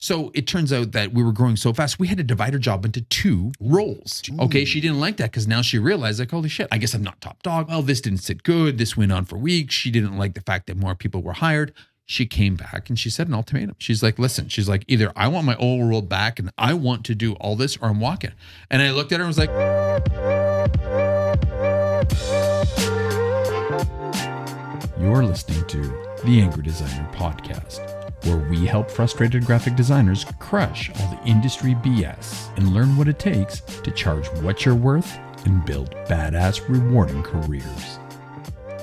So it turns out that we were growing so fast, we had to divide her job into 2 roles. Okay, she didn't like that because now she realized, like, holy shit, I guess I'm not top dog. Well, this didn't sit good. This went on for weeks. She didn't like the fact that more people were hired. She came back and she said an ultimatum. She's like, listen, she's like, either I want my old role back and I want to do all this or I'm walking. And I looked at her and was like, you're listening to the Angry Designer Podcast, where we help frustrated graphic designers crush all the industry BS and learn what it takes to charge what you're worth and build badass, rewarding careers.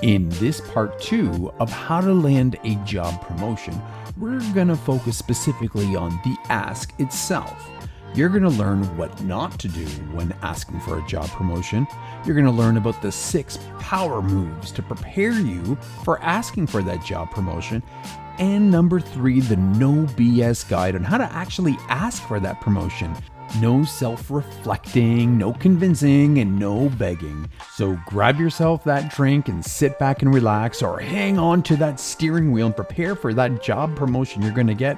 In this part 2 of how to land a job promotion, we're going to focus specifically on the ask itself. You're going to learn what not to do when asking for a job promotion. You're going to learn about the 6 power moves to prepare you for asking for that job promotion. And number 3, the no BS guide on how to actually ask for that promotion. No self-reflecting, no convincing, and no begging. So grab yourself that drink and sit back and relax, or hang on to that steering wheel and prepare for that job promotion you're going to get.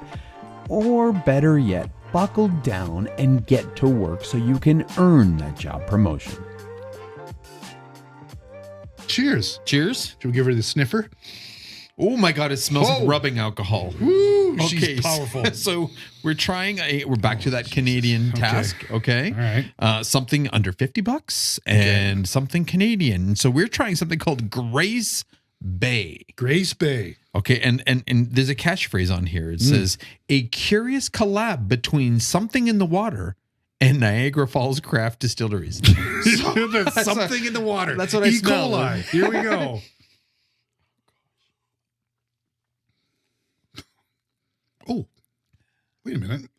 Or better yet, buckle down and get to work so you can earn that job promotion. Cheers. Cheers. Should we give her the sniffer? Oh my God, it smells like rubbing alcohol. Woo, Okay, she's powerful. So we're trying we're back to that Canadian task. Okay. All right. Something under $50 and something Canadian. So we're trying something called Grace Bay. Grace Bay. Okay, and there's a catchphrase on here. It says, a curious collab between something in the water and Niagara Falls craft distilleries. There's something in the water. That's what I smell. E. coli. Here we go. Oh, wait a minute.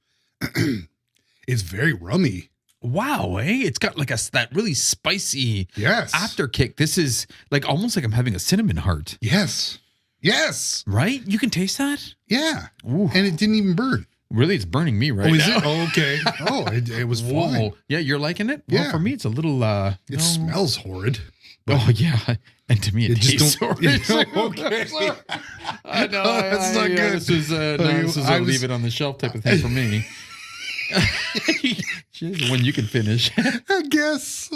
It's very rummy. Wow, it's got like that really spicy after kick. This is like almost like I'm having a cinnamon heart. Yes. Yes. Right? You can taste that? Yeah. Ooh. And it didn't even burn. Really, it's burning me right now. now. It? Oh, okay. Oh, it was fine. Yeah, you're liking it? Yeah. Well, for me, it's a little... it smells horrid. Oh, yeah. And to me, it tastes horrid. Okay. I know. That's not good. This is a leave it on the shelf type of thing for me. When you can finish. I guess.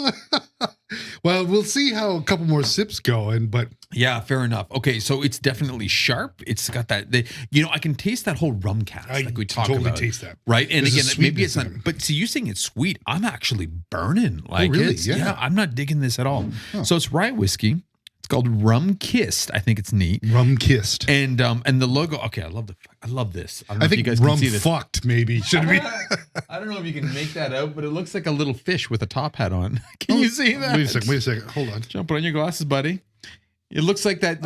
Well, we'll see how a couple more sips go, but yeah, fair enough. Okay, so it's definitely sharp. It's got that, I can taste that whole rum cast like we talked about. I totally taste that. Right? And There's again, maybe it's not, but see, you saying it's sweet. I'm actually burning. Like, really? Yeah, I'm not digging this at all. Oh. So it's rye whiskey. It's called Rum Kissed. I think it's neat. Rum Kissed. And the logo. Okay, I love this. I think you guys rum can see this. Fucked maybe. Should it be? I don't know if you can make that out, but it looks like a little fish with a top hat on. Can you see that? Wait a second. Hold on. Jump on your glasses, buddy. It looks like that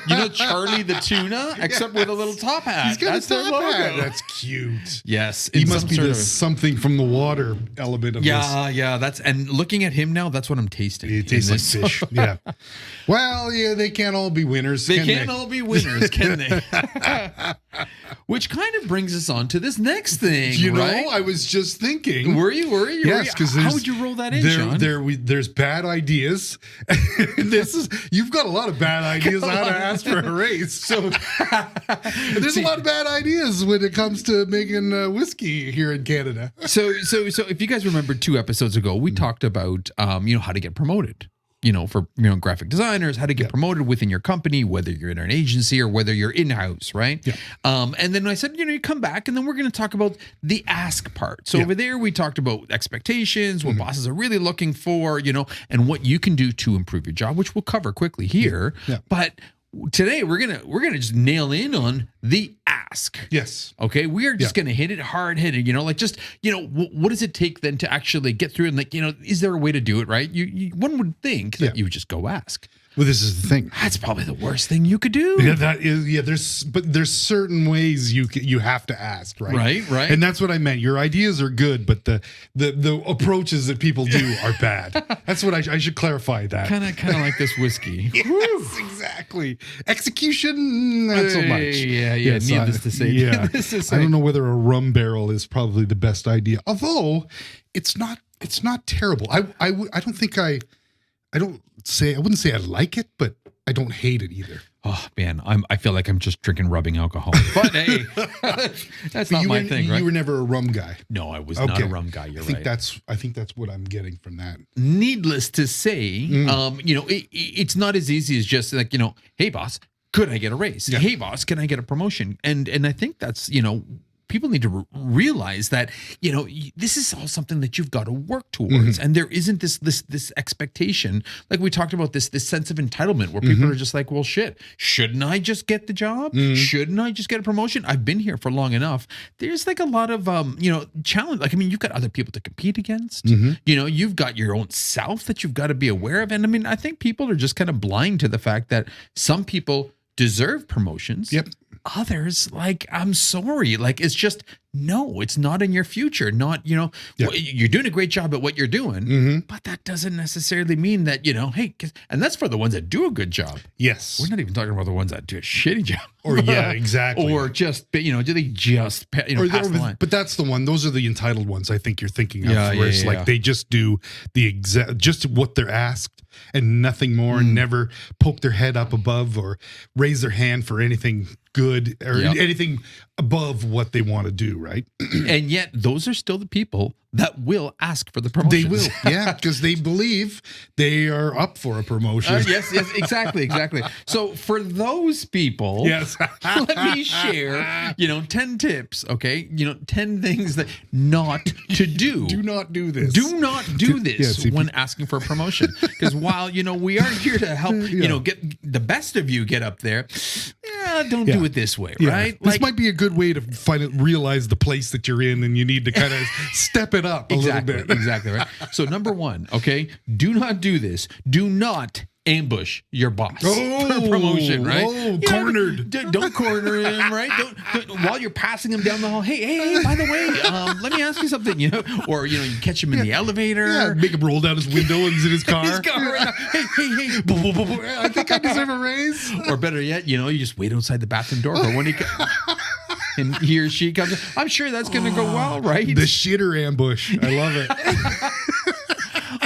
you know, Charlie the tuna, except with a little top hat. He's got That's a top their hat. logo. That's cute. Yes. He must be the something from the water element of this. Yeah. And looking at him now, that's what I'm tasting. It tastes like fish. Yeah. Well, yeah, they can't all be winners. They can't all be winners, can they? Which kind of brings us on to this next thing, right? I was just thinking. Were you? Yes, because how would you roll that in, Sean? There's bad ideas. You've got a lot of bad ideas on how to ask for a raise. So there's a lot of bad ideas when it comes to making whiskey here in Canada. So if you guys remember 2 episodes ago, we talked about how to get promoted. For graphic designers, how to get promoted within your company, whether you're in an agency or whether you're in-house, right? Yeah. And then I said, you come back and then we're going to talk about the ask part. So over there, we talked about expectations, what bosses are really looking for, and what you can do to improve your job, which we'll cover quickly here. Yeah. But today we're gonna just nail in on the ask. Yes. Okay. We are just gonna hit it hard headed. What does it take then to actually get through? And is there a way to do it right? One would think that you would just go ask. Well, this is the thing. That's probably the worst thing you could do. Yeah, that is. Yeah, there's certain ways you have to ask, right? Right. And that's what I meant. Your ideas are good, but the approaches that people do are bad. That's what I should clarify that. Kind of like this whiskey. Yes, exactly. Execution, not so much. Yeah. Needless to say. Yeah. I don't know whether a rum barrel is probably the best idea, although it's not terrible. I wouldn't say I like it, but I don't hate it either. Oh man, I feel like I'm just drinking rubbing alcohol. But hey, that's not my thing, right? You were never a rum guy. No, I was not a rum guy. You're right. I think that's what I'm getting from that. Needless to say, it's not as easy as just like, hey boss, could I get a raise? Yeah. Hey boss, can I get a promotion? And I think that's, people need to realize that, this is all something that you've got to work towards. And there isn't this expectation. Like we talked about this sense of entitlement where people are just like, well, shit, shouldn't I just get the job? Shouldn't I just get a promotion? I've been here for long enough. There's like a lot of, challenge. Like, I mean, you've got other people to compete against, you've got your own self that you've got to be aware of. And I mean, I think people are just kind of blind to the fact that some people deserve promotions. Yep. Others, like, I'm sorry, like, it's just, no, it's not in your future. Not, you're doing a great job at what you're doing, but that doesn't necessarily mean that, hey, and that's for the ones that do a good job. Yes. We're not even talking about the ones that do a shitty job. Or yeah, exactly. Or just, do they just, pass the line? But that's the one. Those are the entitled ones I think you're thinking of. Yeah, where it's like they just do just what they're asked and nothing more, and never poke their head up above or raise their hand for anything good or anything above what they want to do, right? And yet those are still the people that will ask for the promotion. They will, yeah, because they believe they are up for a promotion. Yes, exactly. So for those people, yes, let me share, 10 tips, okay? 10 things that not to do. Do not do this. Do not do this when asking for a promotion. Because while, we are here to help, get the best of you get up there, don't do it this way, right? This might be a good way to realize the place that you're in, and you need to kind of step it up a little bit. Exactly, right? So number one, okay, do not do this. Do not ambush your boss for promotion, right? Cornered. Don't corner him, right? Don't while you're passing him down the hall. Hey, by the way, let me ask you something, or you catch him in the elevator. Yeah, make him roll down his window and he's in his car. Right now. Hey. I think I deserve a raise. Or better yet, you just wait outside the bathroom door for when and he or she comes. I'm sure that's going to go well, right? The shitter ambush. I love it.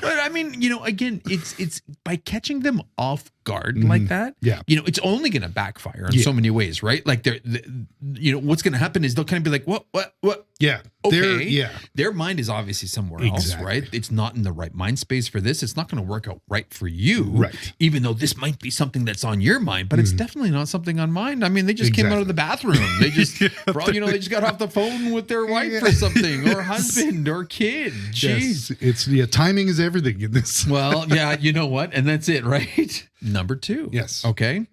But I mean, again, it's by catching them off guard like that. Yeah. It's only going to backfire in so many ways, right? Like what's going to happen is they'll kind of be like, what? Yeah. Okay. Their mind is obviously somewhere else, right? It's not in the right mind space for this. It's not going to work out right for you. Right. Even though this might be something that's on your mind, but it's definitely not something on mine. I mean, they just came out of the bathroom. They just, they just got off the phone with their wife or something, or husband or kid. Jeez. Yes. It's timing is everything in this. Well, yeah, you know what? And that's it, right? Number 2. Yes. Okay.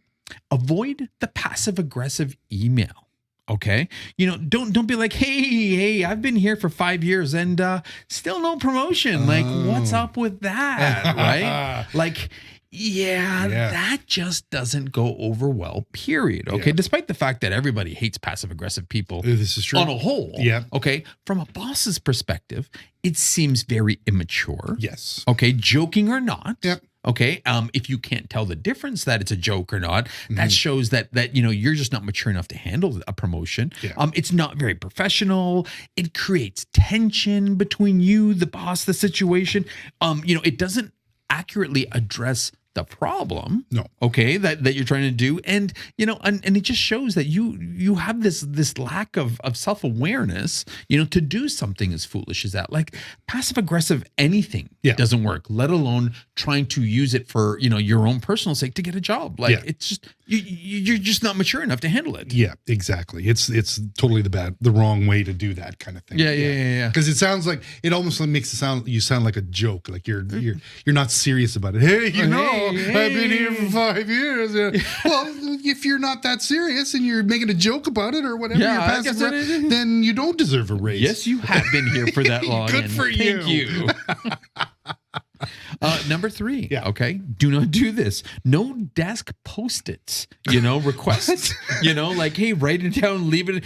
Avoid the passive aggressive email. Okay. Don't be like, hey, I've been here for 5 years and still no promotion. Like, what's up with that? Right? Like, that just doesn't go over well, period. Okay. Yeah. Despite the fact that everybody hates passive aggressive people. This is true. On a whole. Yeah. Okay. From a boss's perspective, it seems very immature. Yes. Okay. Joking or not. Yep. Okay. If you can't tell the difference that it's a joke or not, that shows that you're just not mature enough to handle a promotion. Yeah. It's not very professional. It creates tension between you, the boss, the situation. It doesn't accurately address the problem, no, okay, that you're trying to do, and and it just shows that you have this lack of self-awareness, to do something as foolish as that. Like passive aggressive anything doesn't work, let alone trying to use it for your own personal sake to get a job. Like it's just you're just not mature enough to handle it. Yeah, exactly. It's totally the wrong way to do that kind of thing. Yeah. Because it sounds like it almost makes you sound like a joke, like you're not serious about it. Hey, I've been here for 5 years. Well, if you're not that serious and you're making a joke about it or whatever, then you don't deserve a raise. Yes, you have been here for that long. Good for you. Thank you. Number 3. Yeah. Okay. Do not do this. No desk post-its, requests, like, hey, write it down, leave it,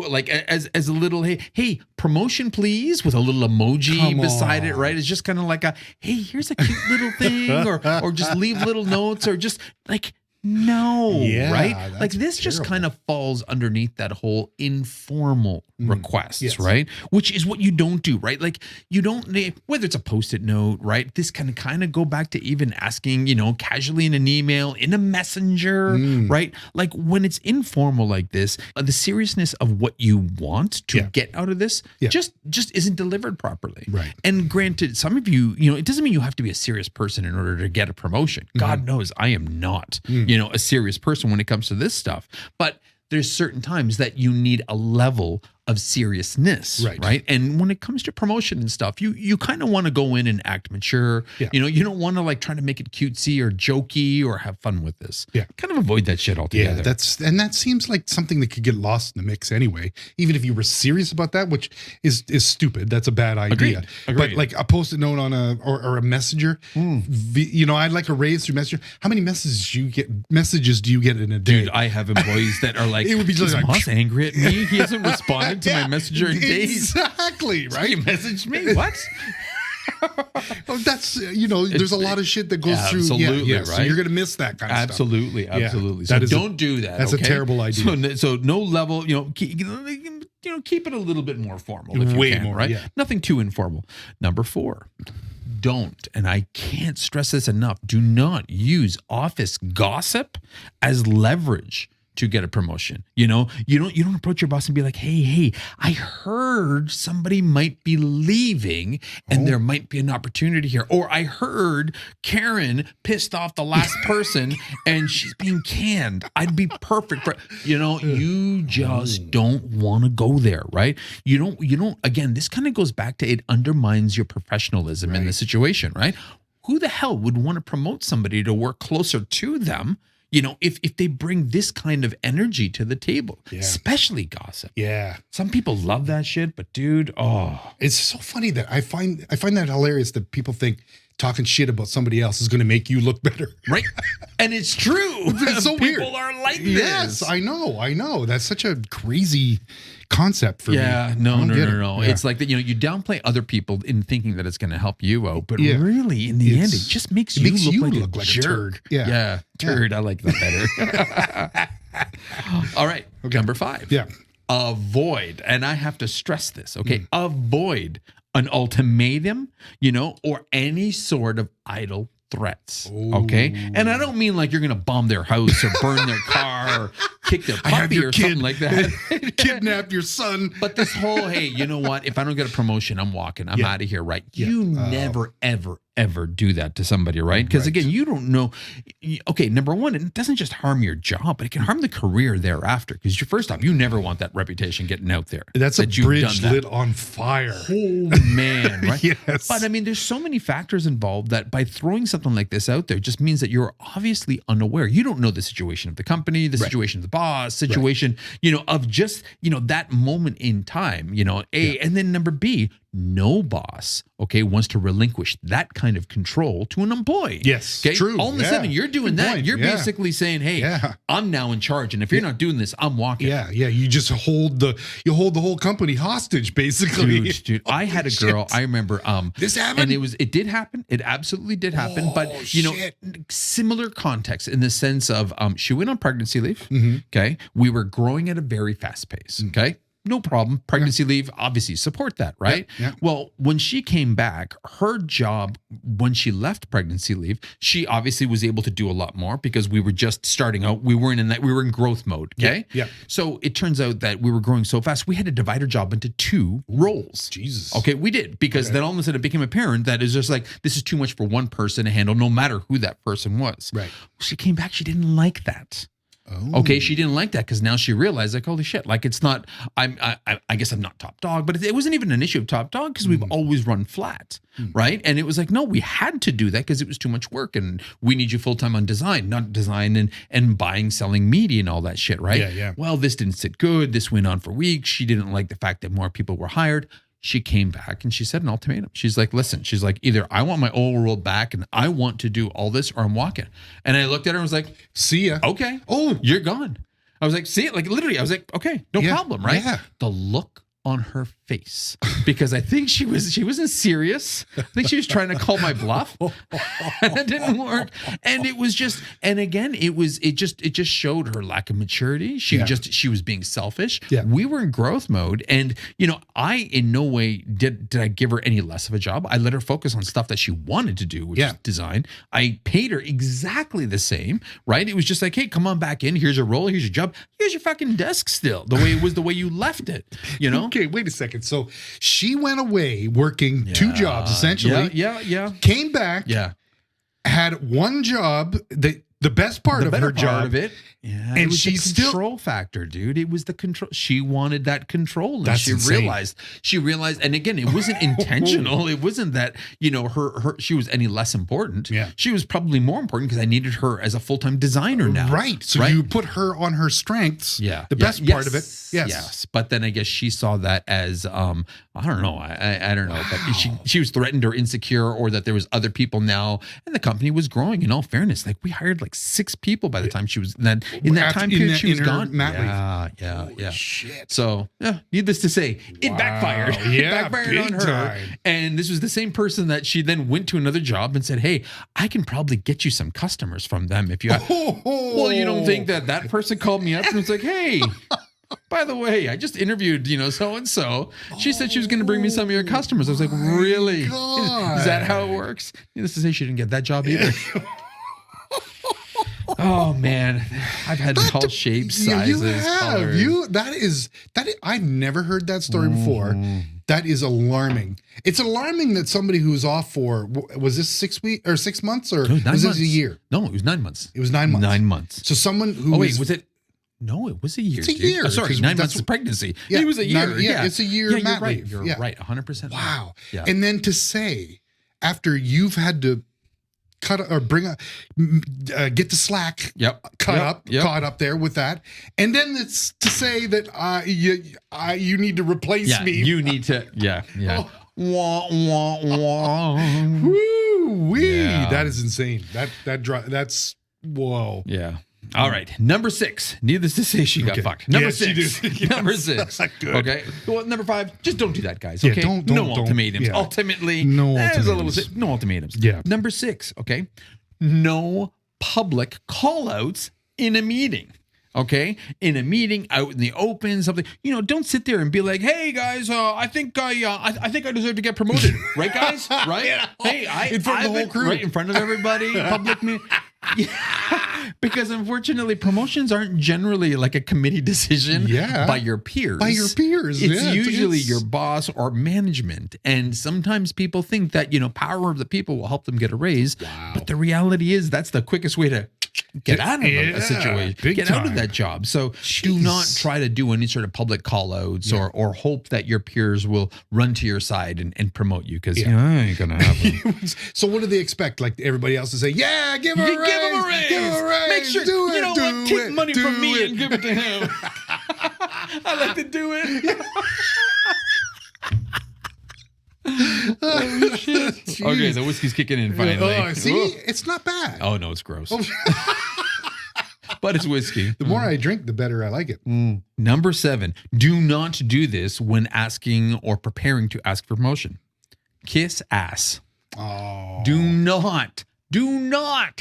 like as a little, hey, promotion, please, with a little emoji beside it, right? It's just kind of like hey, here's a cute little thing, or just leave little notes, or just like, No, Yeah, right? that's Like this just terrible. kind of falls underneath that whole informal requests, yes. right? Which is what you don't do, right? Like you don't need, whether it's a post-it note, right? This can kind of go back to even asking, casually in an email, in a messenger, right? Like when it's informal like this, the seriousness of what you want to get out of this just isn't delivered properly. Right. And granted, some of you, it doesn't mean you have to be a serious person in order to get a promotion. God knows I am not, a serious person when it comes to this stuff. But there's certain times that you need a level of seriousness, right? And when it comes to promotion and stuff, you kind of want to go in and act mature. Yeah. You don't want to like try to make it cutesy or jokey or have fun with this. Yeah. Kind of avoid that shit altogether. Yeah, that seems like something that could get lost in the mix anyway. Even if you were serious about that, which is stupid. That's a bad idea. Agreed. But like a post-it note on or a messenger, I'd like a raise through messenger. How many messages do you get in a day? Dude, I have employees that are like, It would be just is like, Moss angry at me? He hasn't responded to my messenger in days. Exactly, right? You messaged me? What? That's there's a lot of shit that goes through. Absolutely, right. So right? you're gonna miss that kind of Absolutely. stuff. So don't do that. That's okay? a terrible idea. So no level. Keep it a little bit more formal. If you Way can, more, right? yeah. Nothing too informal. Number 4. Don't, and I can't stress this enough, do not use office gossip as leverage to get a promotion. You don't approach your boss and be like, hey, I heard somebody might be leaving and there might be an opportunity here. Or I heard Karen pissed off the last person and she's being canned. I'd be perfect for, you just don't want to go there, right? You don't, again, this kind of goes back to it undermines your professionalism in the situation, right? Who the hell would want to promote somebody to work closer to them? If they bring this kind of energy to the table, especially gossip. Yeah. Some people love that shit, but dude, It's so funny that I find that hilarious that people think talking shit about somebody else is going to make you look better. right? And it's true. It's so weird. People are like this. Yes, I know. That's such a crazy concept for me. Yeah, no. Yeah. It's like that. You downplay other people in thinking that it's going to help you out, but really, in the end, it just makes you look like a jerk. turd. Yeah, turd. I like that better. All right, number 5. Yeah. Avoid, and I have to stress this. Okay, avoid an ultimatum, or any sort of idle threats. Okay, and I don't mean like you're gonna bomb their house or burn their car or kick their puppy or something like that. Kidnap your son. But this whole, hey, you know what? If I don't get a promotion, I'm walking. I'm out of here, right? You never, ever do that to somebody, right? Because again, you don't know. Okay, number 1, it doesn't just harm your job, but it can harm the career thereafter. Because first off, you never want that reputation getting out there. That's a you've bridge done that. lit on fire. Oh man, right? Yes. But I mean, there's so many factors involved that by throwing something like this out there just means that you're obviously unaware. You don't know the situation of the company, the situation of the boss, situation, of just, that moment in time, A, and then number B, no boss, wants to relinquish that kind of control to an employee. Yes, okay? true. All of a sudden, you're doing Good that. point. You're basically saying, hey, I'm now in charge. And if you're not doing this, I'm walking. Yeah. You just hold the whole company hostage, basically. Dude. I had a girl, I remember, This happened? and it did happen. It absolutely did happen. But, similar context in the sense of, she went on pregnancy leave. Okay. We were growing at a very fast pace. Okay. No problem. Pregnancy leave, obviously support that, right? Yeah. Well, when she came back, her job, when she left pregnancy leave, she obviously was able to do a lot more because we were just starting out. We were in growth mode. Okay. Yeah. So it turns out that we were growing so fast, we had to divide her job into 2 roles. Jesus. Okay, we did, because then all of a sudden it became apparent that it's just like, this is too much for one person to handle, no matter who that person was. Right. She came back, she didn't like that. Okay, she didn't like that because now she realized, like, holy shit, like it's not. I guess I'm not top dog, but it wasn't even an issue of top dog because we've always run flat, right? And it was like, no, we had to do that because it was too much work, and we need you full time on design, not design and buying, selling media and all that shit, right? Yeah. Well, this didn't sit good. This went on for weeks. She didn't like the fact that more people were hired. She came back and she said an ultimatum. She's like, listen, she's like, either I want my old role back and I want to do all this, or I'm walking. And I looked at her and was like, see ya. Okay. Oh, you're gone. I was like, see it? Like literally, I was like, okay, no problem, right? Yeah. The look on her face because I think she wasn't serious. I think she was trying to call my bluff, and it didn't work. And it was just, and again, it just showed her lack of maturity. She was being selfish. Yeah. We were in growth mode, and I in no way did I give her any less of a job. I let her focus on stuff that she wanted to do, which is design. I paid her exactly the same, right? It was just like, hey, come on back in. Here's your role. Here's your job. Here's your fucking desk still. The way it was, the way you left it, Okay, wait a second. So she went away working 2 jobs, essentially. Yeah. Came back. Yeah. Had one job, the best part of her job. Of it. Yeah. And it was she's the control factor, dude. It was the control. She wanted that control. And That's she insane. realized, and again, it wasn't intentional. It wasn't that, she was any less important. Yeah. She was probably more important because I needed her as a full-time designer now. Right. So you put her on her strengths. Yeah. The best part of it. Yes. But then I guess she saw that as, I don't know. I don't know. But she was threatened or insecure, or that there was other people now, and the company was growing. In all fairness, like we hired like 6 people by the time she was in that time period she was gone. Yeah. Shit. So needless to say, it backfired. It backfired on her. Time. And this was the same person that she then went to another job and said, hey, I can probably get you some customers from them if you Well, you don't think that person called me up and was like, hey, by the way, I just interviewed, so-and-so. She said she was going to bring me some of your customers. I was like, really? God. Is that how it works? Needless to say, she didn't get that job either. Oh man, I've had all shapes, sizes, colors. I've never heard that story before. That is alarming. It's alarming that somebody who's off for, was this 6 weeks or 6 months, or was this a year? No, it was 9 months. It was 9 months. 9 months. So someone who was it? No, it was a year. It's a year. Oh, sorry, 9 months of pregnancy. Yeah, it was a year. It's a year. Yeah, you're right. You're right. 100%. Wow. Yeah. And then to say, after you've had to cut or get the slack caught up there with that, and then it's to say that you need to replace me. You need to. Yeah. Wah, wah, wah. Woo-wee. That is insane. That's whoa. Yeah. All right. Number 6. Needless to say, she got fucked. Number 6. Number 6. Good. Okay. Well, number 5. Just don't do that, guys. Okay. Don't ultimatums. Yeah. Ultimately, no ultimatums. No ultimatums. Yeah. Number 6. Okay. No public call-outs in a meeting. Okay, in a meeting, out in the open, something. Don't sit there and be like, "Hey guys, I think I deserve to get promoted." Right, guys? Right? Hey, in front of the whole crew, right in front of everybody, public meeting. Yeah, because unfortunately, promotions aren't generally like a committee decision by your peers. It's usually your boss or management. And sometimes people think that, power of the people will help them get a raise. Wow. But the reality is that's the quickest way to get out of a situation, get out of that job. So do not try to do any sort of public call outs or hope that your peers will run to your side and promote you, because ain't going to happen. So what do they expect? Like everybody else to say, yeah, give him a raise. Give him a raise. Give him a raise. Make sure, take money from me and give it to him. I like to do it. Oh, shit. Okay, the whiskey's kicking in finally. Oh, see, it's not bad. Oh no, it's gross. But it's whiskey. The more I drink, the better I like it. Number 7, do not do this when asking or preparing to ask for promotion. Kiss ass. Oh. Do not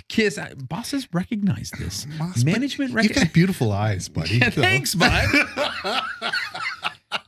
kiss ass. Bosses recognize this. Management recognize. You got beautiful eyes, buddy. Yeah, thanks, bud.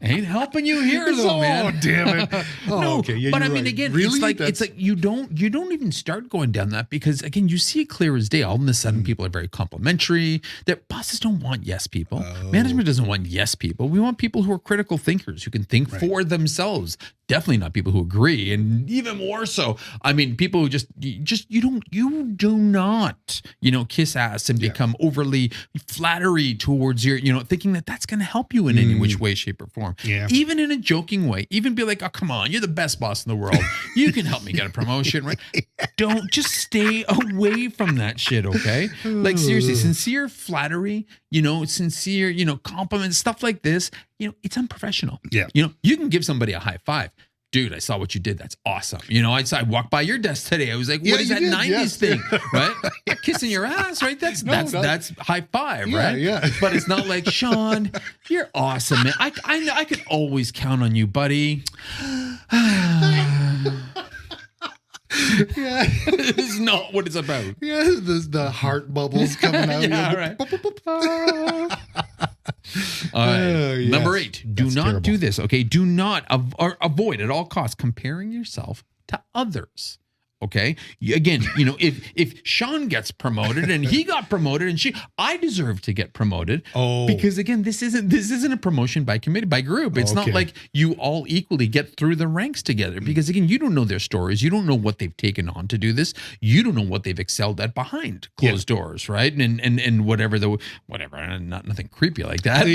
Ain't helping you here though, man. Oh, damn it. No, okay. Yeah, but I mean, right. again, really? it's like you don't even start going down that, because again, you see it clear as day. All of a sudden, people are very complimentary. That bosses don't want yes people. Management doesn't want yes people. We want people who are critical thinkers, who can think for themselves. Definitely not people who agree, and even more so, I mean, people who you do not kiss ass and become overly flattery towards your thinking that that's going to help you in any which way, shape, or form. Yeah. Even in a joking way, even be like, oh, come on, you're the best boss in the world. You can help me get a promotion, right? Don't, just stay away from that shit, okay? Like seriously, sincere flattery, sincere, compliments, stuff like this, it's unprofessional. Yeah. You can give somebody a high five. dude, I saw what you did. That's awesome. You know, I walked by your desk today. I was like, what is that 90s thing? Right? Kissing your ass, right? That's high five, right? Yeah. But it's not like, Sean, you're awesome, man. I could always count on you, buddy. Yeah. This is not what it's about. Yeah, the heart bubbles coming out. Yeah, right. All right. Yes. Number 8. Do That's not terrible. do this. Okay. Do not avoid at all costs comparing yourself to others. Okay. Again, you know, if Sean gets promoted and he got promoted and I deserve to get promoted. Oh. Because again, this isn't a promotion by committee, by group. It's not like you all equally get through the ranks together. Because again, you don't know their stories. You don't know what they've taken on to do this. You don't know what they've excelled at behind closed doors, right? And whatever, nothing creepy like that.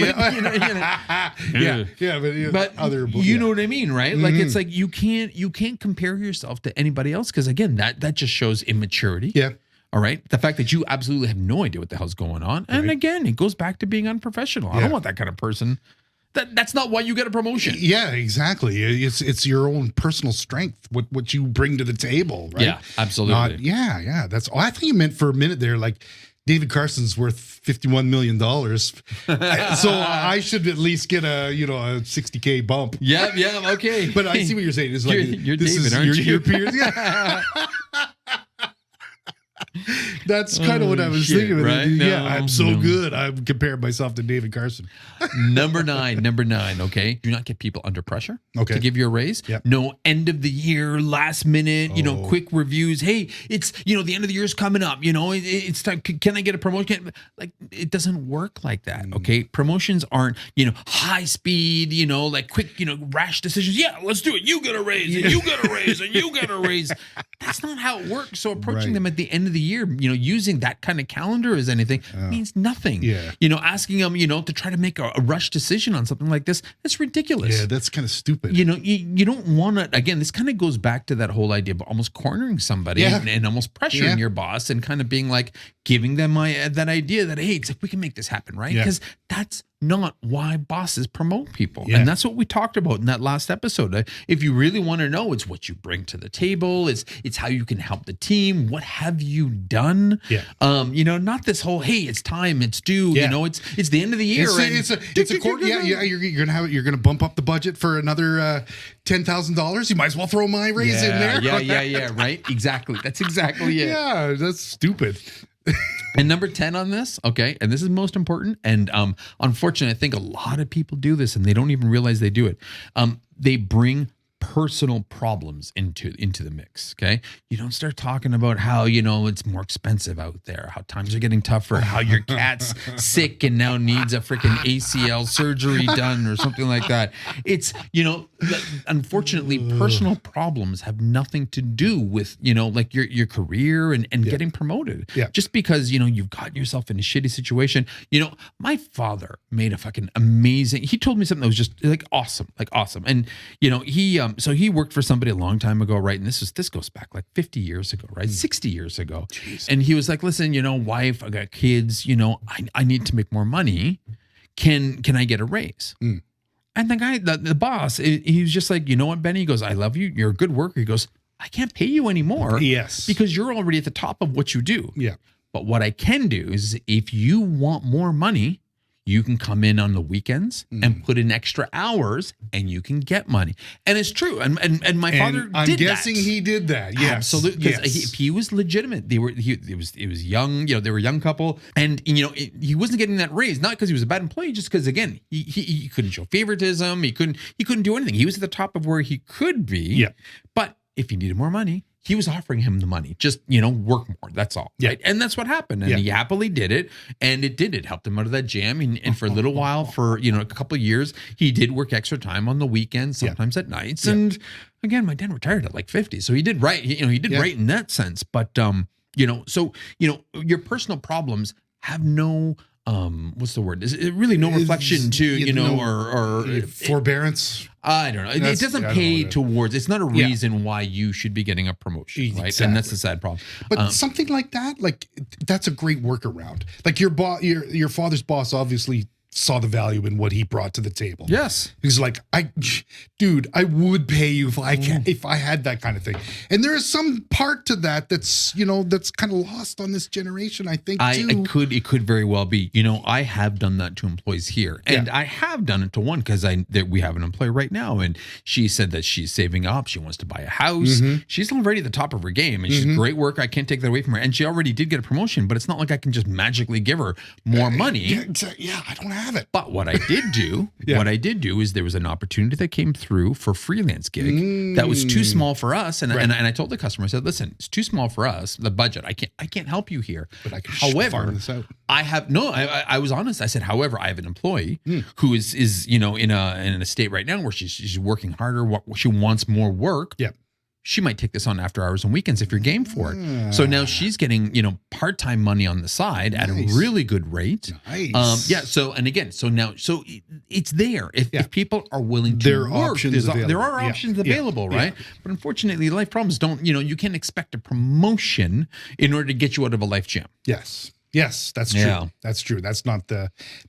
Yeah. But, but other, you know what I mean, right? Like it's like you can't compare yourself to anybody else, because again, that just shows immaturity. Yeah. All right. The fact that you absolutely have no idea what the hell's going on. And again, it goes back to being unprofessional. I don't want that kind of person. That's not why you get a promotion. Yeah, exactly. It's your own personal strength, what you bring to the table, right? Yeah, absolutely. That's I think you meant for a minute there, like David Carson's worth $51 million. So I should at least get a $60K bump. Yeah, okay. But I see what you're saying. It's like you're this David, is aren't you? your peers. Yeah. That's kind of what I was thinking. Right? Yeah, No, I'm so good. I'm comparing myself to David Carson. Number nine. Okay. Do not get people under pressure to give you a raise. Yep. No end of the year, last minute, quick reviews. Hey, it's, the end of the year is coming up. It's time. Can I get a promotion? Like, it doesn't work like that. Okay. Promotions aren't, high speed, like quick, rash decisions. Yeah, let's do it. You get a raise and you get a raise and you get a raise. That's not how it works. So approaching them at the end of the year, using that kind of calendar as anything means nothing. Yeah. Asking them, to try to make a rush decision on something like this, that's ridiculous. Yeah, that's kind of stupid. You don't want to, again, this kind of goes back to that whole idea of almost cornering somebody and almost pressuring your boss and kind of being like, giving them that idea that, hey, it's like, we can make this happen, right? Because that's not why bosses promote people. Yeah. And that's what we talked about in that last episode. If you really want to know, it's what you bring to the table. It's how you can help the team. What have you done? Yeah. Not this whole, hey, it's time, it's due. Yeah. It's the end of the year. It's a quarter. Yeah. You're gonna bump up the budget for another $10,000. You might as well throw my raise in there. Yeah. Right. Exactly. That's exactly it. Yeah, that's stupid. And number 10 on this, okay, and this is most important, and unfortunately, I think a lot of people do this and they don't even realize they do it. They bring personal problems into the mix, okay? You don't start talking about how, it's more expensive out there, how times are getting tougher, how your cat's sick and now needs a freaking ACL surgery done or something like that. It's, unfortunately, personal problems have nothing to do with, like your career and getting promoted. Yeah. Just because, you've gotten yourself in a shitty situation. My father made a fucking amazing, he told me something that was just awesome. And, he worked for somebody a long time ago, right? And this goes back like 50 years ago, right? 60 years ago. Jeez. And he was like, listen, wife, I got kids, I need to make more money. Can I get a raise? And the guy, the boss, he was just like, you know what, Benny? He goes, I love you. You're a good worker. He goes, I can't pay you anymore. Yes. Because you're already at the top of what you do. Yeah. But what I can do is if you want more money, you can come in on the weekends and put in extra hours and you can get money. And it's true. And my father did that. I'm guessing he did that. Yes. Absolutely. Because he was legitimate. It was young, they were a young couple. And, he wasn't getting that raise, not because he was a bad employee, just because, again, he couldn't show favoritism. He couldn't do anything. He was at the top of where he could be. Yeah. But if he needed more money, he was offering him the money, just, work more. That's all. Yeah. Right. And that's what happened. And he happily did it. And it helped him out of that jam. And for a little while, for, a couple of years, he did work extra time on the weekends, sometimes at nights. And again, my dad retired at like 50. So he did right. He did right in that sense. But, so, your personal problems have no, what's the word? Is it really no reflection to, or forbearance? I don't know. It doesn't pay towards. It's not a reason why you should be getting a promotion, right? Exactly. And that's the sad problem. But something like that, that's a great workaround. Like your father's boss obviously saw the value in what he brought to the table. Yes. He's like, I would pay you if I had that kind of thing. And there is some part to that that's kind of lost on this generation, I think, too. It could very well be. I have done that to employees here, and I have done it to one because we have an employee right now, and she said that she's saving up. She wants to buy a house. She's already at the top of her game, and she's great work. I can't take that away from her. And she already did get a promotion, but it's not like I can just magically give her more money. Yeah, I don't have it. But what I did do, is there was an opportunity that came through for freelance gig that was too small for us, and I told the customer, I said, listen, it's too small for us, the budget. I can't help you here. But I can however, this out. I was honest. I said, however, I have an employee who is in a state right now where she's working harder. She wants more work. Yeah. She might take this on after hours and weekends if you're game for it. So now she's getting, part-time money on the side at a really good rate. Nice. So it's there. If people are willing to work, there are options available, right? But unfortunately, life problems don't, you can't expect a promotion in order to get you out of a life jam. Yes, that's true. Yeah. That's true. That's not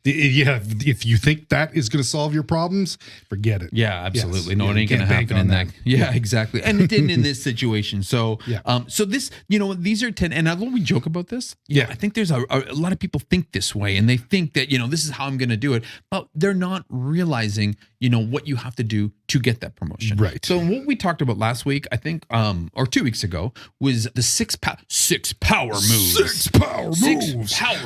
if you think that is going to solve your problems, forget it. Yeah, absolutely. Yes. No, it ain't going to happen in that. Yeah, exactly. And it didn't in this situation. So, so this, these are 10, and although we joke about this, I think there's a lot of people think this way, and they think that, this is how I'm going to do it, but they're not realizing, what you have to do to get that promotion. Right. So what we talked about last week, I think, or 2 weeks ago, was the six power moves. Six power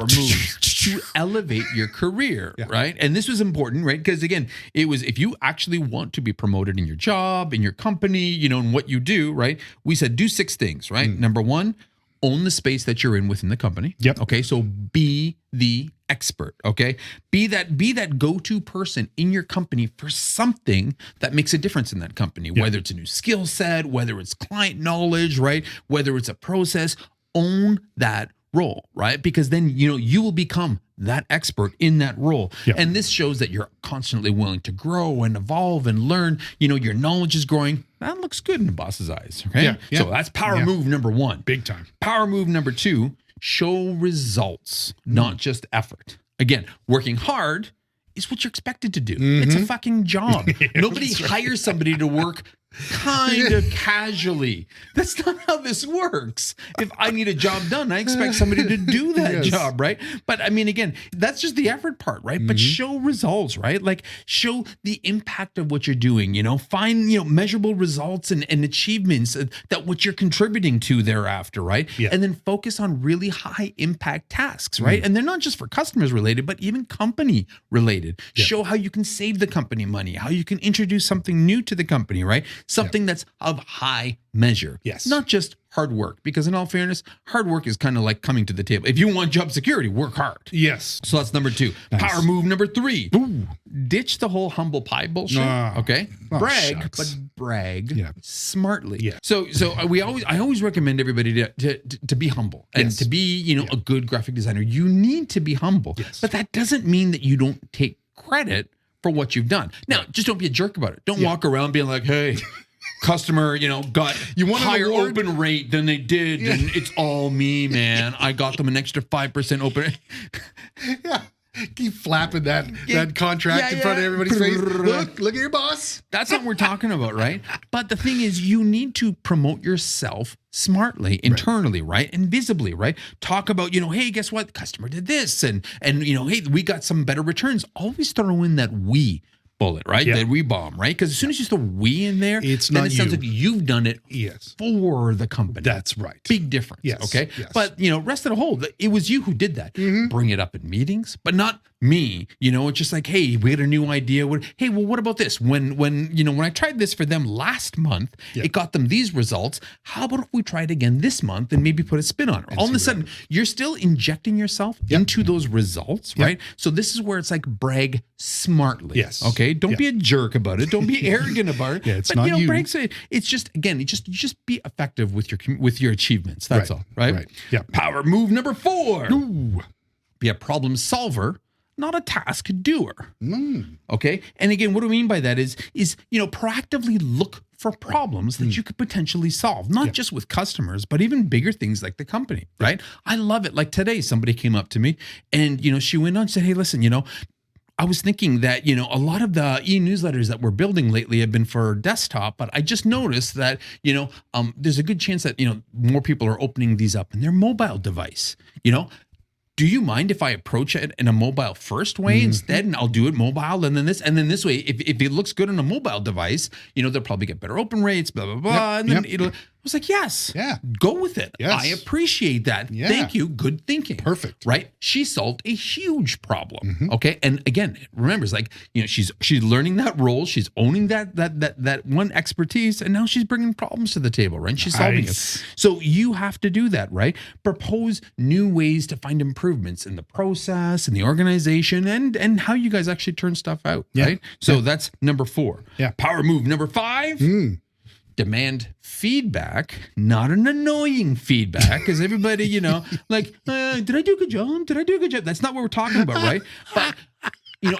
moves to elevate your career, right? And this was important, right? Because again, it was, if you actually want to be promoted in your job, in your company, and what you do, right? We said do 6 things, right? Number 1, own the space that you're in within the company. Yep. Okay. So be the expert. Okay. Be that go-to person in your company for something that makes a difference in that company, whether it's a new skill set, whether it's client knowledge, right? Whether it's a process, own that role, right? Because then, you will become that expert in that role. Yep. And this shows that you're constantly willing to grow and evolve and learn, your knowledge is growing. That looks good in the boss's eyes. Okay. Yeah. So that's power move number 1. Big time. Power move number 2, show results, not just effort. Again, working hard is what you're expected to do. It's a fucking job. Nobody hires somebody to work kind of casually. That's not how this works. If I need a job done, I expect somebody to do that job, right? But I mean, again, that's just the effort part, right? But show results, right? Like show the impact of what you're doing, find, measurable results and achievements that what you're contributing to thereafter, right? Yeah. And then focus on really high impact tasks, right? And they're not just for customers related, but even company related. Yeah. Show how you can save the company money, how you can introduce something new to the company, right? Something that's of high measure. Yes. Not just hard work, because in all fairness, hard work is kind of like coming to the table. If you want job security, work hard. Yes. So that's number 2. Nice. Power move number 3. Ooh. Ditch the whole humble pie bullshit. Okay. Brag, but brag smartly. Yeah. So I always recommend everybody to be humble and to be, a good graphic designer. You need to be humble. Yes. But that doesn't mean that you don't take credit for what you've done. Now, just don't be a jerk about it. Don't walk around being like, hey, customer, got higher open rate than they did, and it's all me, man. I got them an extra 5% open. Keep flapping that contract in front of everybody's face. Look at your boss. That's what we're talking about, right? But the thing is, you need to promote yourself smartly, internally, right? And visibly, right? Talk about, hey, guess what? The customer did this, and hey, we got some better returns. Always throw in that we bullet, right? That we bomb, right? Because as soon as you throw we in there, it sounds like you've done it for the company. That's right. Big difference. Yes. Okay. Yes. But rest of the whole, it was you who did that. Bring it up in meetings, but not me. It's just like, hey, we had a new idea. Hey, well, what about this? When I tried this for them last month, it got them these results. How about if we try it again this month and maybe put a spin on it? All of a sudden, you're still injecting yourself into those results, right? So this is where it's like brag smartly. Yes. Okay. Don't be a jerk about it. Don't be arrogant about it. It's not you. Brag, it's just, again, just be effective with your achievements. That's all, right? Right. Yeah. Power move number 4. Ooh. Be a problem solver, not a task doer. Okay. And again, what do I mean by that is proactively look for problems that you could potentially solve, not just with customers, but even bigger things like the company, right? I love it. Like today, somebody came up to me and, she went on and said, hey, listen, I was thinking that, a lot of the e-newsletters that we're building lately have been for desktop, but I just noticed that, there's a good chance that, more people are opening these up in their mobile device, Do you mind if I approach it in a mobile first way instead, and I'll do it mobile, and then this way, if it looks good on a mobile device, they'll probably get better open rates, blah blah blah, and then I was like, yes, go with it. Yes. I appreciate that. Yeah. Thank you. Good thinking. Perfect. Right? She solved a huge problem. Okay, and again, remember, it's like she's learning that role. She's owning that one expertise, and now she's bringing problems to the table. Right? And she's solving it. So you have to do that. Right? Propose new ways to find improvements in the process and the organization, and how you guys actually turn stuff out. Right? So that's number 4. Yeah. Power move number 5. Demand feedback, not an annoying feedback, because everybody, did I do a good job? Did I do a good job? That's not what we're talking about, right? But,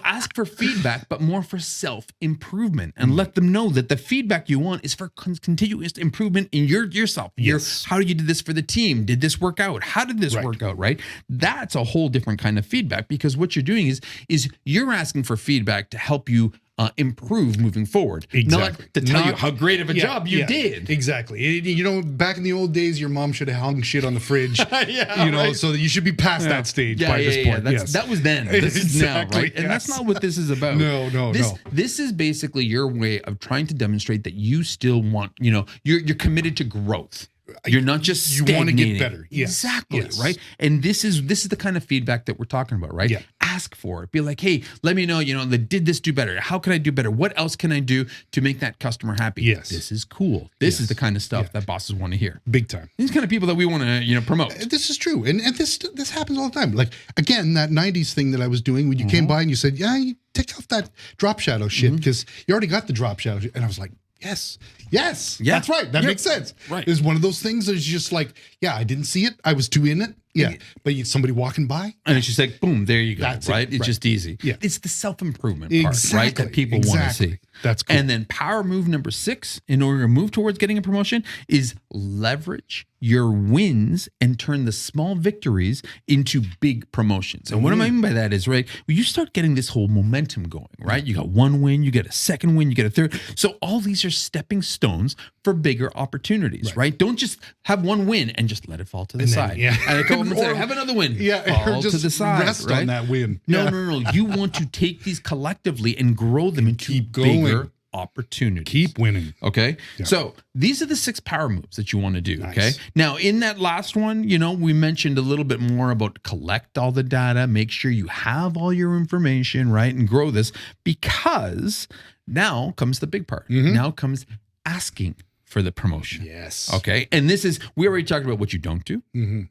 ask for feedback, but more for self-improvement, and let them know that the feedback you want is for continuous improvement in yourself. Yes. How you did this for the team? Did this work out? How did this work out, right? That's a whole different kind of feedback, because what you're doing is you're asking for feedback to help you improve moving forward. Exactly. Not to tell you how great of a job you did. Exactly. Back in the old days, your mom should have hung shit on the fridge, right. so that you should be past that stage by this point. That was then. This is now, right? And that's not what this is about. No. This is basically your way of trying to demonstrate that you still want, you're committed to growth. You're not just stagnating. You want to get better. Yes. Exactly. Yes. Right. And this is the kind of feedback that we're talking about, right? Yeah. Ask for it. Be like, hey, let me know, did this do better? How can I do better? What else can I do to make that customer happy? Yes. This is cool. This is the kind of stuff that bosses want to hear. Big time. These kind of people that we want to, promote. This is true. And this happens all the time. Like, again, that 90s thing that I was doing when you came by and you said, you take off that drop shadow shit because you already got the drop shadow. And I was like, Yes, that's right. That makes sense. Right. It's one of those things that's just like, I didn't see it. I was too in it. Yeah. But somebody walking by. And it's just like, boom, there you go. That's right? it. It's Right. just easy. Yeah. It's the self-improvement part, right? That people want to see. That's cool. And then power move number 6, in order to move towards getting a promotion, is leverage your wins and turn the small victories into big promotions. And what I mean by that is, right, when you start getting this whole momentum going, right? You got one win, you get a second win, you get a third. So all these are stepping stones for bigger opportunities, right? Don't just have one win and just let it fall to the side. And a couple months later, have another win. Fall or just to the side. rest right? on that win. No. You want to take these collectively and grow them into bigger opportunities. Keep winning. Okay. Yeah. So these are the 6 power moves that you want to do. Nice. Okay. Now, in that last one, we mentioned a little bit more about collect all the data, make sure you have all your information, right? And grow this, because now comes the big part. Now comes asking for the promotion. Yes. Okay. And we already talked about what you don't do.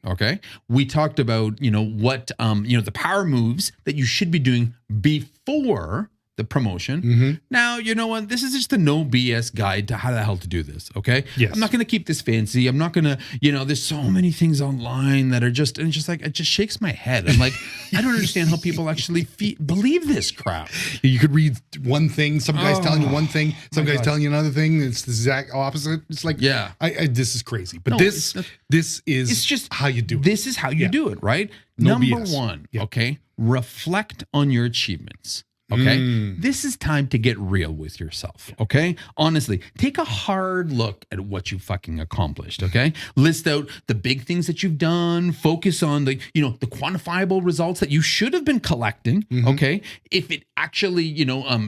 Okay. We talked about, what, the power moves that you should be doing before the promotion. Now, you know what? This is just a no BS guide to how the hell to do this. Okay. Yes. I'm not going to keep this fancy. I'm not going to, there's so many things online that are just like, it just shakes my head. I'm like, I don't understand how people actually believe this crap. You could read one thing, some guy's telling you one thing, some guy's telling you another thing. It's the exact opposite. It's like, this is crazy. But this is just how you do it. This is how you do it, right? No Number BS. 1, okay, reflect on your achievements. Okay. This is time to get real with yourself. Okay. Honestly, take a hard look at what you fucking accomplished. Okay. List out the big things that you've done. Focus on the quantifiable results that you should have been collecting. Okay. If it actually,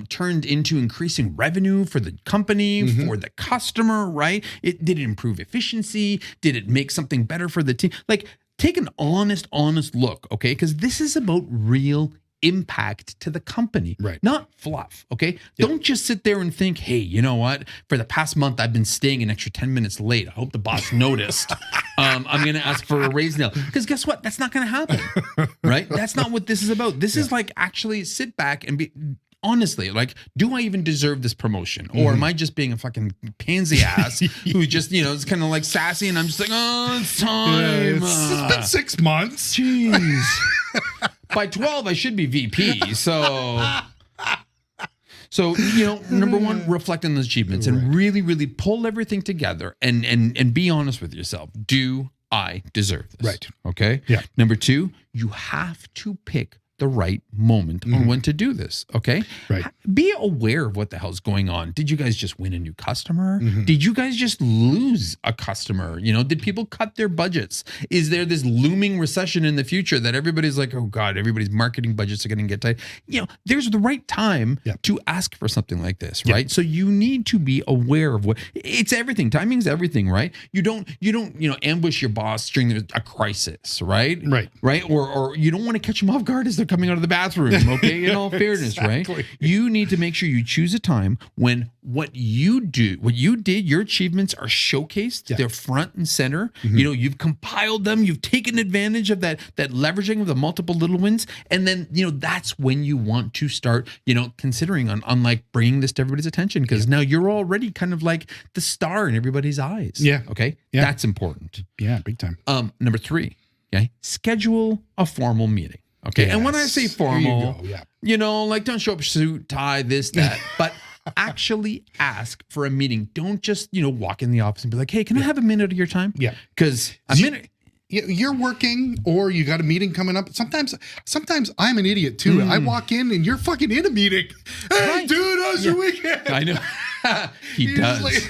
turned into increasing revenue for the company, for the customer, right? Did it improve efficiency? Did it make something better for the team? Like, take an honest look. Okay. Because this is about real impact to the company, right? Not fluff. Okay. Don't just sit there and think, hey, you know what? For the past month, I've been staying an extra 10 minutes late. I hope the boss noticed. I'm going to ask for a raise now. Because guess what? That's not going to happen. Right? That's not what this is about. This is like, actually sit back and be honestly, like, do I even deserve this promotion? Or am I just being a fucking pansy ass who just, is kind of like sassy, and I'm just like, oh, it's time. It's been 6 months. Jeez. By 12, I should be VP. So, number 1, reflect on those achievements and really, really pull everything together and be honest with yourself. Do I deserve this? Right. Okay. Yeah. Number 2, you have to pick the right moment on when to do this. Okay. Right. Be aware of what the hell's going on. Did you guys just win a new customer? Did you guys just lose a customer? You know, did people cut their budgets? Is there this looming recession in the future that everybody's like, oh God, everybody's marketing budgets are going to get tight? You know, there's the right time to ask for something like this, right? So you need to be aware of what it's everything. Timing's everything, right? You don't, ambush your boss during a crisis, right? Right. Or you don't want to catch them off guard as they're coming out of the bathroom. Okay. In all fairness, right? You need to make sure you choose a time when what you did, your achievements are showcased. They're front and center. You know, you've compiled them. You've taken advantage of that leveraging of the multiple little wins. And then, that's when you want to start, considering on like bringing this to everybody's attention, because now you're already kind of like the star in everybody's eyes. Yeah. Okay. Yeah. That's important. Yeah. Big time. Number 3, okay. Schedule a formal meeting. Okay. Yes. And when I say formal, There you go. like don't show up suit, tie, this, that, but actually ask for a meeting. Don't just, walk in the office and be like, hey, can I have a minute of your time? Yeah. Because a minute. You're working or you got a meeting coming up. Sometimes I'm an idiot too. I walk in and you're fucking in a meeting. Hey, dude, how's your weekend? I know. He does.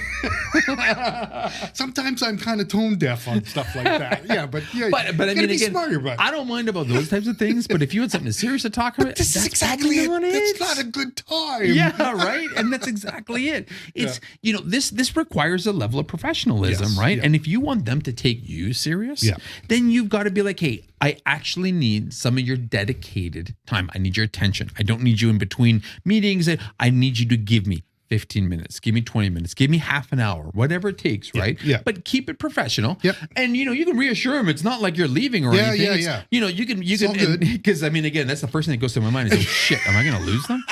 Sometimes I'm kind of tone deaf on stuff like that. Yeah, but but I mean, be again, smarter about it. I don't mind about those types of things. But if you had something serious to talk about, This is exactly it. It's not a good time. Yeah, right. And that's exactly it. It's this requires a level of professionalism, right? Yeah. And if you want them to take you serious, then you've got to be like, hey, I actually need some of your dedicated time. I need your attention. I don't need you in between meetings. I need you to give me 15 minutes, give me 20 minutes, give me half an hour, whatever it takes, right? Yeah. But keep it professional. Yep. And you can reassure them it's not like you're leaving or anything. Yeah. You can because I mean, again, that's the first thing that goes through my mind is, oh shit, am I gonna lose them?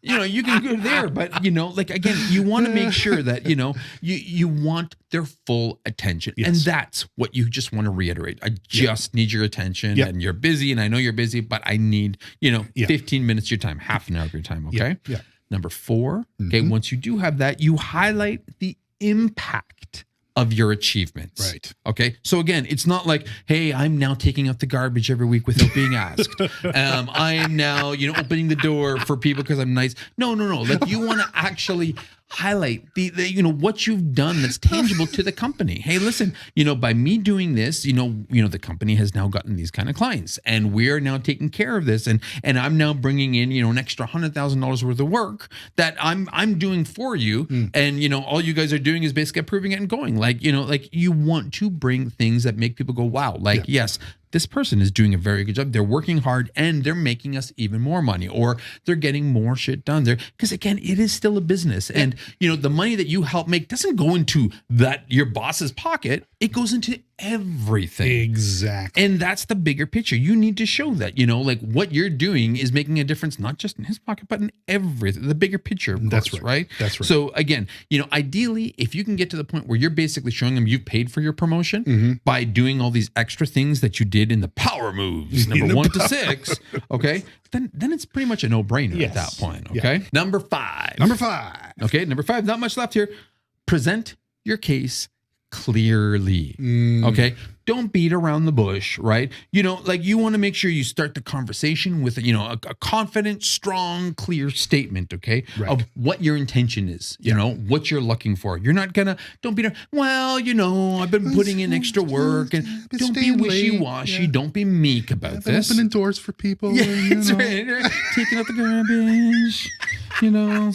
You can go there, but like again, you want to make sure that you want their full attention. Yes. And that's what you just want to reiterate. I just need your attention, and you're busy, and I know you're busy, but I need 15 minutes of your time, half an hour of your time. Okay. Yeah. Number 4, okay, once you do have that, you highlight the impact of your achievements. Right. Okay. So again, it's not like, hey, I'm now taking out the garbage every week without being asked. I am now, opening the door for people because I'm nice. No. Like you want to actually highlight the what you've done that's tangible to the company. Hey, listen, by me doing this, the company has now gotten these kind of clients, and we're now taking care of this, and I'm now bringing in an extra $100,000 worth of work that I'm doing for you, and all you guys are doing is basically approving it and going like you want to bring things that make people go wow, like yes, this person is doing a very good job. They're working hard and they're making us even more money, or they're getting more shit done there. Because again, it is still a business. And, the money that you help make doesn't go into your boss's pocket. It goes into everything. Exactly. And that's the bigger picture. You need to show that, like what you're doing is making a difference, not just in his pocket, but in everything, the bigger picture. Of That's course, right. That's right. So again, ideally, if you can get to the point where you're basically showing them you've paid for your promotion by doing all these extra things that you did in the power moves, number 1 to 6, okay, then it's pretty much a no-brainer at that point, okay? Yeah. Number 5. Okay, number 5, not much left here. Present your case clearly. Okay. Don't beat around the bush, right? You want to make sure you start the conversation with, a confident, strong, clear statement, okay? Right. Of what your intention is, what you're looking for. You're not don't be, well, I've been putting in extra work, and don't be wishy-washy. Yeah. Don't be meek about this. Opening doors for people. Yeah, and, that's right. Taking out the garbage,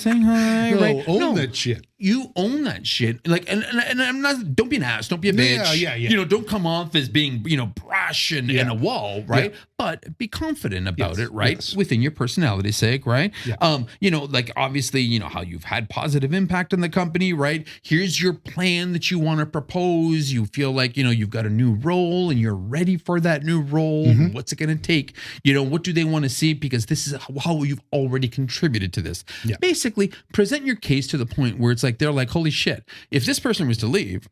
saying hi. Right? Own that shit. You own that shit. Like, and I'm not, don't be an ass. Don't be a bitch. Yeah. Don't come off as being, brash and a wall, right? Yeah. But be confident about it, right? Yes. Within your personality's sake, right? Yeah. Like obviously, how you've had positive impact on the company, right? Here's your plan that you want to propose. You feel like, you've got a new role and you're ready for that new role. What's it going to take? What do they want to see? Because this is how you've already contributed to this. Yeah. Basically, present your case to the point where it's like, they're like, holy shit, if this person was to leave,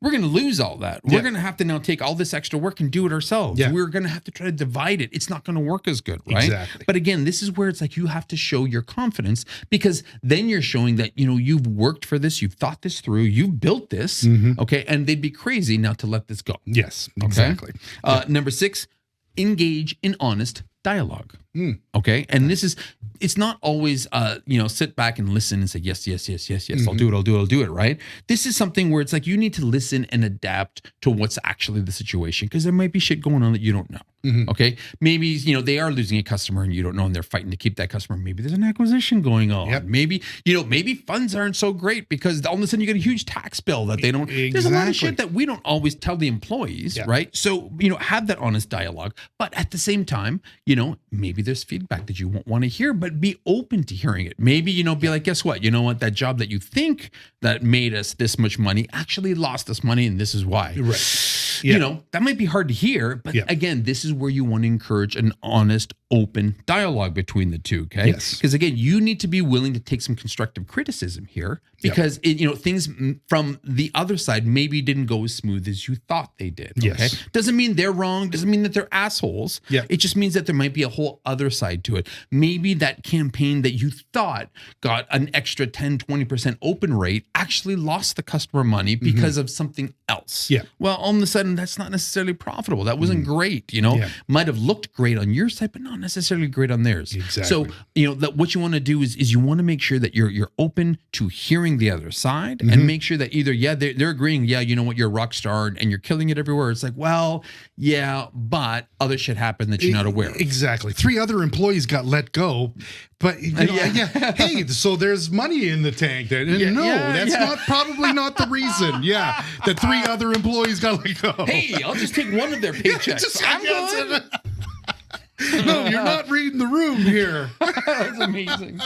we're going to lose all that. We're going to have to now take all this extra work and do it ourselves. Yeah. We're going to have to try to divide it. It's not going to work as good, right? Exactly. But again, this is where it's like you have to show your confidence, because then you're showing that, you've worked for this, you've thought this through, you've built this, okay? And they'd be crazy not to let this go. Yes, exactly. Okay? Number 6, engage in honest dialogue. Okay. And it's not always, sit back and listen and say, yes, I'll do it. Right. This is something where it's like, you need to listen and adapt to what's actually the situation. Cause there might be shit going on that you don't know. Okay. Maybe, they are losing a customer and you don't know, and they're fighting to keep that customer. Maybe there's an acquisition going on. Yep. Maybe funds aren't so great because all of a sudden you get a huge tax bill that they don't, there's a lot of shit that we don't always tell the employees. Yep. Right. So, have that honest dialogue, but at the same time, maybe there's feedback that you won't want to hear, but be open to hearing it. Maybe, be like, guess what? You know what? That job that you think that made us this much money actually lost us money, and this is why. Right. Yeah. That might be hard to hear, but again, this is where you want to encourage an honest, open dialogue between the two. Okay. Yes. Because again, you need to be willing to take some constructive criticism here, because things from the other side maybe didn't go as smooth as you thought they did. Okay. Yes. Doesn't mean they're wrong. Doesn't mean that they're assholes. Yeah. It just means that there might be a whole other side to it. Maybe that campaign that you thought got an extra 10, 20% open rate actually lost the customer money because of something else. Yeah. Well, all of a sudden, that's not necessarily profitable. That wasn't great. Might have looked great on your side, but not necessarily great on theirs. Exactly. So, that what you want to do is you want to make sure that you're open to hearing the other side, and make sure that either, they're agreeing, you know what, you're a rock star and you're killing it everywhere. It's like, well, yeah, but other shit happened that you're not aware of. Exactly. 3 other employees got let go, but hey, so there's money in the tank there. That's not probably not the reason. Yeah, that 3 other employees got let go. Hey, I'll just take one of their paychecks. I'm good. No, you're not reading the room here. That's amazing.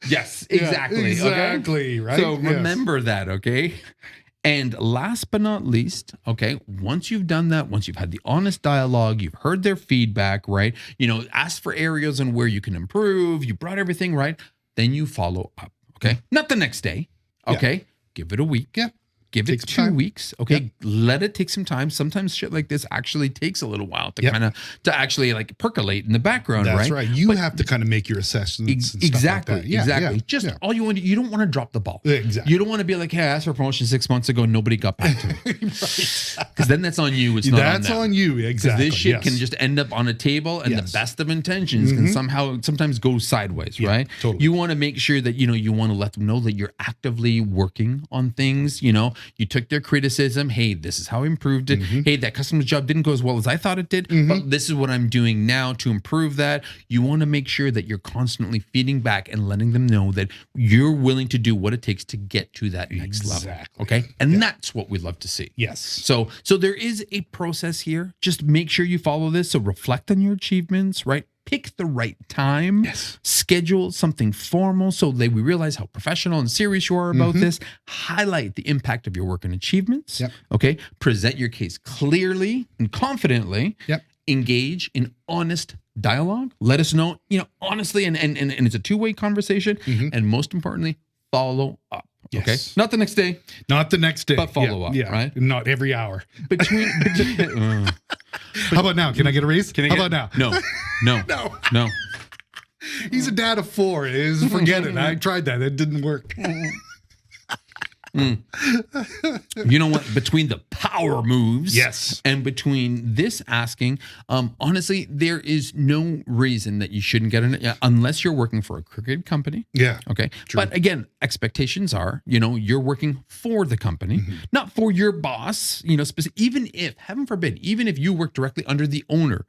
Yes, exactly. Yeah, exactly. Okay? Right. So remember that, okay? And last but not least, okay, once you've done that, once you've had the honest dialogue, you've heard their feedback, right? Ask for areas and where you can improve, you brought everything right, then you follow up, okay? Not the next day, okay? Yeah. Give it a week. Yeah. Give it 2 weeks, okay? Yep. Let it take some time. Sometimes shit like this actually takes a little while to to actually like percolate in the background, right? That's right. You have to kind of make your assessments. Exactly. Like that. Exactly. Just all you want to, you don't want to drop the ball. Exactly. You don't want to be like, hey, I asked for promotion 6 months ago, nobody got back to me. Because then that's on you. It's not that's on them. on you. Exactly. This shit can just end up on a table, and the best of intentions can sometimes go sideways, right? Totally. You want to make sure that, you want to let them know that you're actively working on things. You took their criticism. Hey, this is how I improved it. Hey, that customer's job didn't go as well as I thought it did, but this is what I'm doing now to improve that. You want to make sure that you're constantly feeding back and letting them know that you're willing to do what it takes to get to that next level. Okay. And that's what we love to see. Yes. So there is a process here. Just make sure you follow this. So reflect on your achievements, right? Pick the right time. Yes. Schedule something formal so that we realize how professional and serious you are about this. Highlight the impact of your work and achievements. Yep. Okay. Present your case clearly and confidently. Yep. Engage in honest dialogue. Let us know, honestly, and it's a two-way conversation. And most importantly, follow up. Yes. Okay. Not the next day. Not the next day. But follow up. Yeah. Right. Not every hour. How about now? Can I get a raise? How about now? No. He's a dad of 4. Forget it. I tried that. It didn't work. You know what? Between the power moves, yes, and between this asking, honestly, there is no reason that you shouldn't get it unless you're working for a crooked company. Yeah. Okay. True. But again, expectations are, you're working for the company, not for your boss. Even if, heaven forbid, even if you work directly under the owner,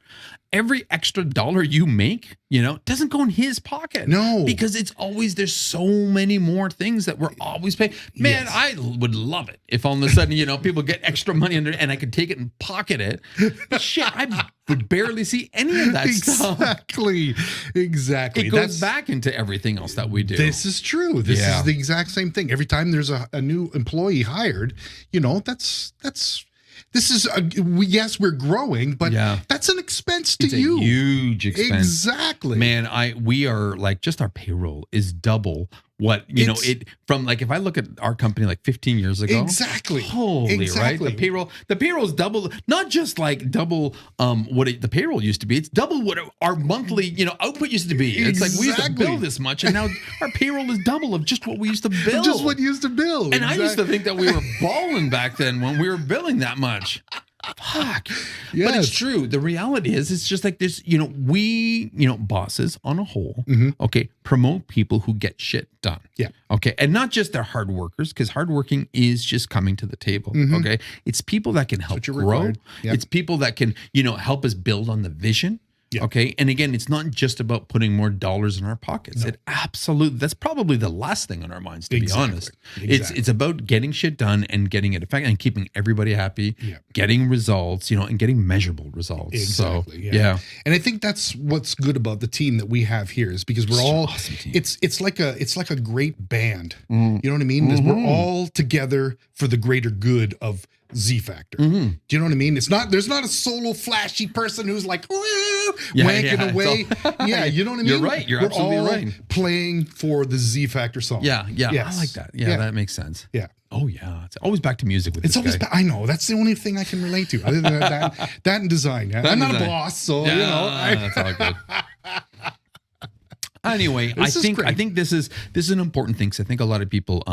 every extra dollar you make, doesn't go in his pocket. No. Because there's so many more things that we're always paying. Man, yes. I would love it if all of a sudden, people get extra money under and I could take it and pocket it. But shit, I would barely see any of that stuff. Exactly. It goes back into everything else that we do. This is true. This is the exact same thing. Every time there's a new employee hired, this is yes, we're growing, but that's an expense to you. It's a huge expense. Exactly. Man, we are like, just our payroll is double what, from like, if I look at our company like 15 years ago. Exactly. Holy, right? The payroll is double, not just like double what the payroll used to be. It's double what our monthly, output used to be. It's like we used to bill this much, and now our payroll is double of just what we used to bill. Just what you used to bill. And I used to think that we were balling back then when we were billing that much. Fuck. But it's Yes. true. The reality is, it's just like this, we, bosses on a whole, okay, promote people who get shit done. Yeah. Okay. And not just their hard workers, because hardworking is just coming to the table. Okay. It's people that can help what you're grow. required. Yep. It's people that can, help us build on the vision. Yeah. Okay. And again, it's not just about putting more dollars in our pockets. It absolutely, that's probably the last thing on our minds, to be honest. It's about getting shit done and getting it effective and keeping everybody happy, getting results, and getting measurable results. Exactly. So, yeah. And I think that's what's good about the team that we have here is because we're all awesome team. it's like a great band. You know what I mean? Is we're all together for the greater good of Z Factor. Do you know what I mean? There's not a solo flashy person who's like wanking away. You know what I mean? You're right. You're absolutely right. Playing for the Z Factor song. Yeah. Yes. I like that. Yeah, that makes sense. Yeah. Oh yeah. It's always back to music with It's this always guy. I know that's the only thing I can relate to. Other than that and design. I'm not a boss, so that's all good. Anyway, I think this is an important thing because I think a lot of people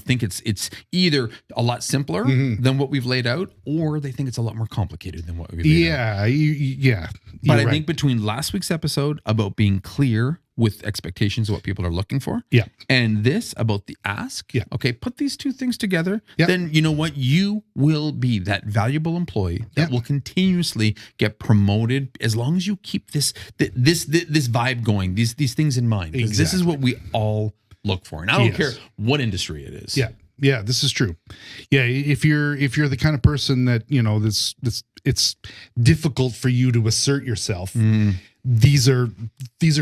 think it's either a lot simpler than what we've laid out, or they think it's a lot more complicated than what we've laid out. But I think between last week's episode about being clear with expectations of what people are looking for, and this about the ask, okay, put these two things together, then you know what? You will be that valuable employee that will continuously get promoted as long as you keep this vibe going, these things in mind. Because this is what we all look for. And I don't care what industry it is. Yeah, this is true. Yeah, if you're the kind of person that, it's difficult for you to assert yourself, these are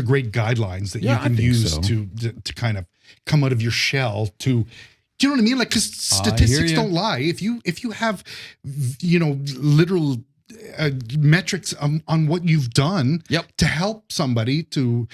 great guidelines that you can use to kind of come out of your shell to, do you know what I mean? Like, because statistics don't lie. If you have, literal metrics on what you've done to help somebody to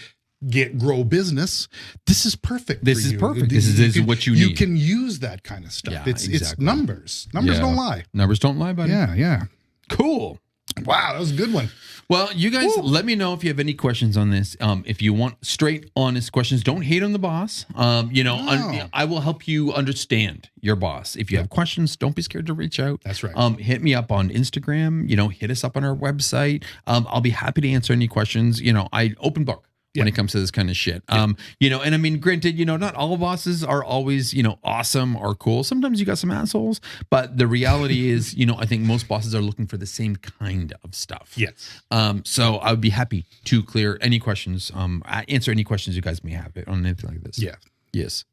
grow business, this is perfect. This is perfect. This is what you need. You can use that kind of stuff. It's numbers. Numbers don't lie. Numbers don't lie, buddy. Yeah. Cool. Wow, that was a good one. Well, you guys, let me know if you have any questions on this. If you want straight, honest questions, don't hate on the boss. I will help you understand your boss. If you have questions, don't be scared to reach out. That's right. Hit me up on Instagram. Hit us up on our website. I'll be happy to answer any questions. I open book when it comes to this kind of shit. And I mean, granted, not all bosses are always, awesome or cool. Sometimes you got some assholes, but the reality is, I think most bosses are looking for the same kind of stuff. Yes. So I would be happy to clear any questions, answer any questions you guys may have on anything like this. Yeah. Yes.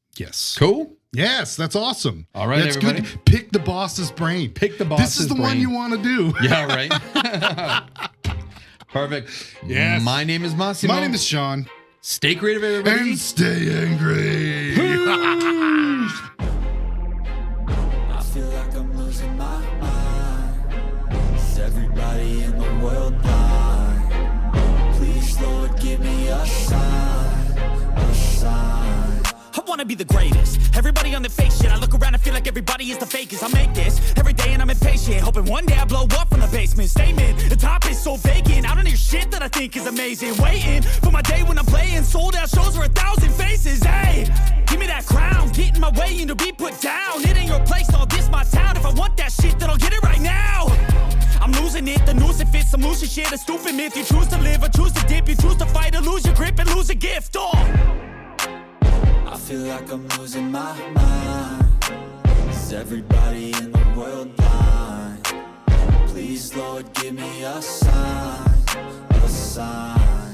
Cool. Yes, that's awesome. All right, that's everybody. Good. Pick the boss's brain. This is the one you want to do. Yeah, right. Perfect. Yes. My name is Massimo. My name is Sean. Stay creative, everybody. And stay angry. I feel like I'm losing my mind. Is everybody in the world blind? Please, Lord, give me a sign, a sign. I wanna be the greatest. Everybody on the fake shit. I look around and feel like everybody is the fakest. I make this every day and I'm impatient, hoping one day I blow up from the basement. Statement, the top is so vacant. I don't hear shit that I think is amazing. Waiting for my day when I'm playing sold out shows for 1,000 faces. Hey, give me that crown. Get in my way and to be put down. It ain't your place, all this my town. If I want that shit, then I'll get it right now. I'm losing it, the noose it fits. I'm losing shit, a stupid myth. You choose to live or choose to dip. You choose to fight or lose your grip and lose a gift. I feel like I'm losing my mind. Is everybody in the world blind? Please, Lord, give me a sign, a sign.